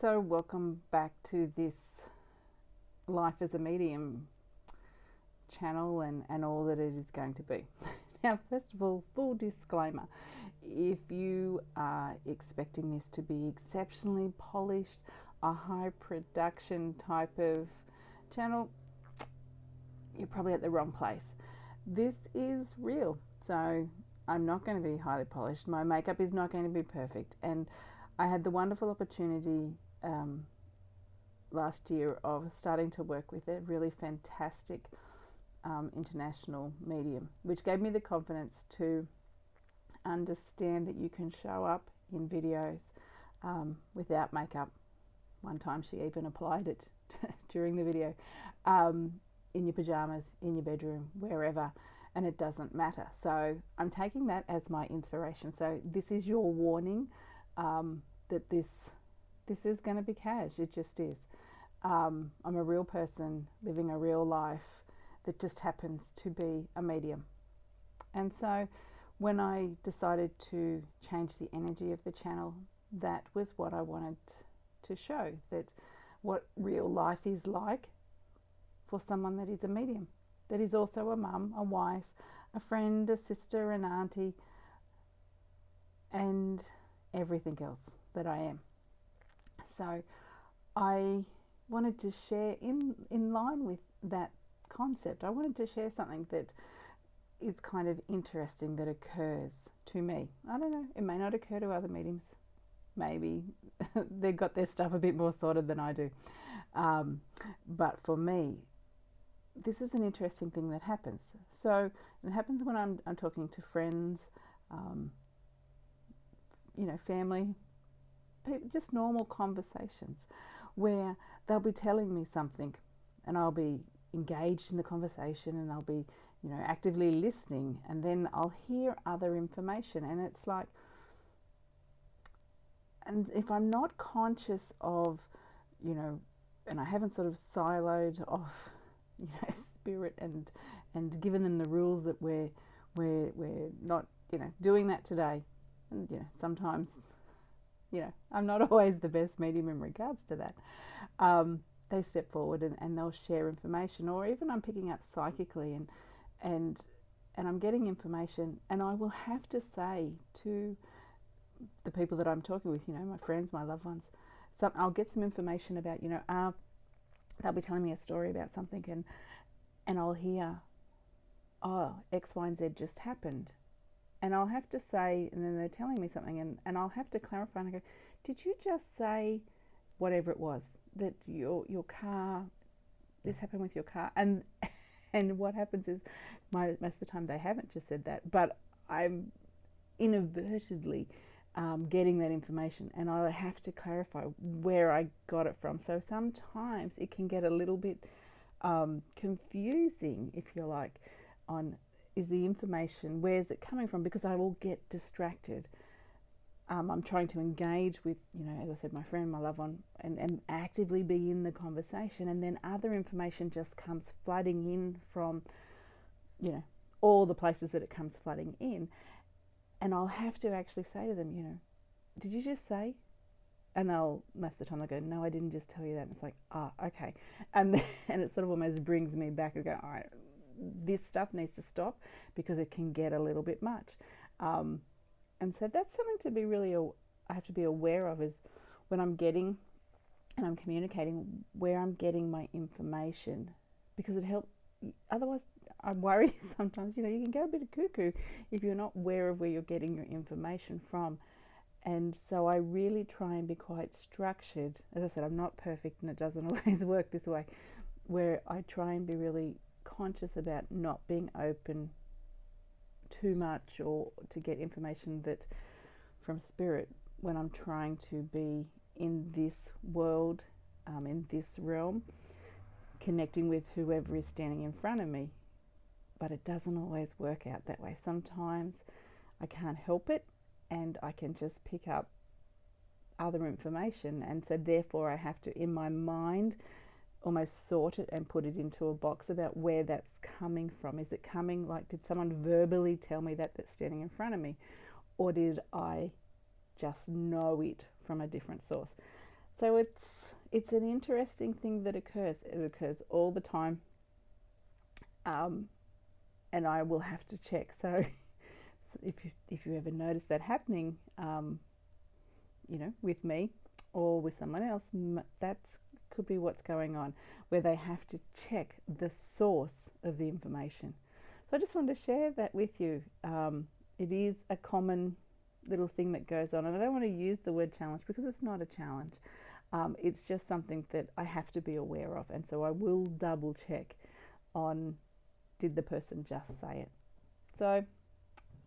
So welcome back to this Life as a Medium channel and all that it is going to be. Now, first of all, full disclaimer, if you are expecting this to be exceptionally polished, a high production type of channel, you're probably at the wrong place. This is real, so I'm not going to be highly polished. My makeup is not going to be perfect, and I had the wonderful opportunity last year of starting to work with a really fantastic international medium, which gave me the confidence to understand that you can show up in videos without makeup. One time she even applied it during the video, in your pajamas, in your bedroom, wherever, and it doesn't matter. So I'm taking that as my inspiration. So this is your warning that this is going to be cash. It just is. I'm a real person living a real life that just happens to be a medium. And so when I decided to change the energy of the channel, that was what I wanted to show, that what real life is like for someone that is a medium, that is also a mum, a wife, a friend, a sister, an auntie, and everything else that I am. So I wanted to share in line with that concept. I wanted to share something that is kind of interesting that occurs to me. I don't know, it may not occur to other mediums. Maybe they've got their stuff a bit more sorted than I do. But for me, this is an interesting thing that happens. So it happens when I'm talking to friends, family, just normal conversations where they'll be telling me something and I'll be engaged in the conversation and I'll be, actively listening, and then I'll hear other information, and it's like, and if I'm not conscious of, and I haven't sort of siloed off, spirit and given them the rules that we're not, doing that today, and sometimes, I'm not always the best medium in regards to that. They step forward and they'll share information, or even I'm picking up psychically and I'm getting information, and I will have to say to the people that I'm talking with, my friends, my loved ones, I'll get some information about, they'll be telling me a story about something, and I'll hear, oh, X, Y, and Z just happened. And I'll have to say, and then they're telling me something, and I'll have to clarify, and I go, did you just say whatever it was, that your car, this happened with your car? And what happens is, most of the time they haven't just said that, but I'm inadvertently getting that information, and I have to clarify where I got it from. So sometimes it can get a little bit confusing, if you like, on is the information, where's it coming from, because I will get distracted. I'm trying to engage with, as I said, my friend, my loved one, and actively be in the conversation, and then other information just comes flooding in from, all the places that it comes flooding in, and I'll have to actually say to them, did you just say? And they'll, most of the time, they go, no, I didn't just tell you that. And it's like, okay. And it sort of almost brings me back and go, all right, this stuff needs to stop because it can get a little bit much. And so that's something to be really, I have to be aware of, is when I'm getting and I'm communicating where I'm getting my information, because it helps. Otherwise, I worry sometimes, you can go a bit cuckoo if you're not aware of where you're getting your information from. And so I really try and be quite structured. As I said, I'm not perfect and it doesn't always work this way, where I try and be really conscious about not being open too much or to get information that from spirit when I'm trying to be in this world, in this realm, connecting with whoever is standing in front of me. But it doesn't always work out that way. Sometimes I can't help it and I can just pick up other information, and so therefore I have to, in my mind, almost sort it and put it into a box about where that's coming from. Is it coming, like, did someone verbally tell me that that's standing in front of me, or did I just know it from a different source? So it's an interesting thing that occurs. It occurs all the time, and I will have to check. So if you ever notice that happening, with me or with someone else, that's could be what's going on, where they have to check the source of the information. So I just wanted to share that with you. It is a common little thing that goes on, and I don't want to use the word challenge because it's not a challenge. It's just something that I have to be aware of, and so I will double check on, did the person just say it? So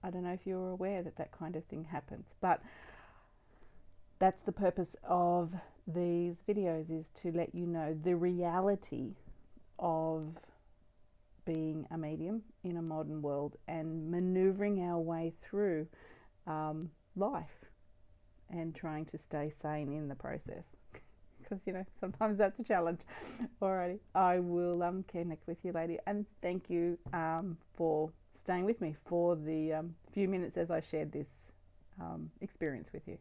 I don't know if you're aware that that kind of thing happens, but that's the purpose of these videos, is to let you know the reality of being a medium in a modern world and maneuvering our way through life and trying to stay sane in the process, because sometimes that's a challenge. Alrighty, I will connect with you later, and thank you for staying with me for the few minutes as I shared this experience with you.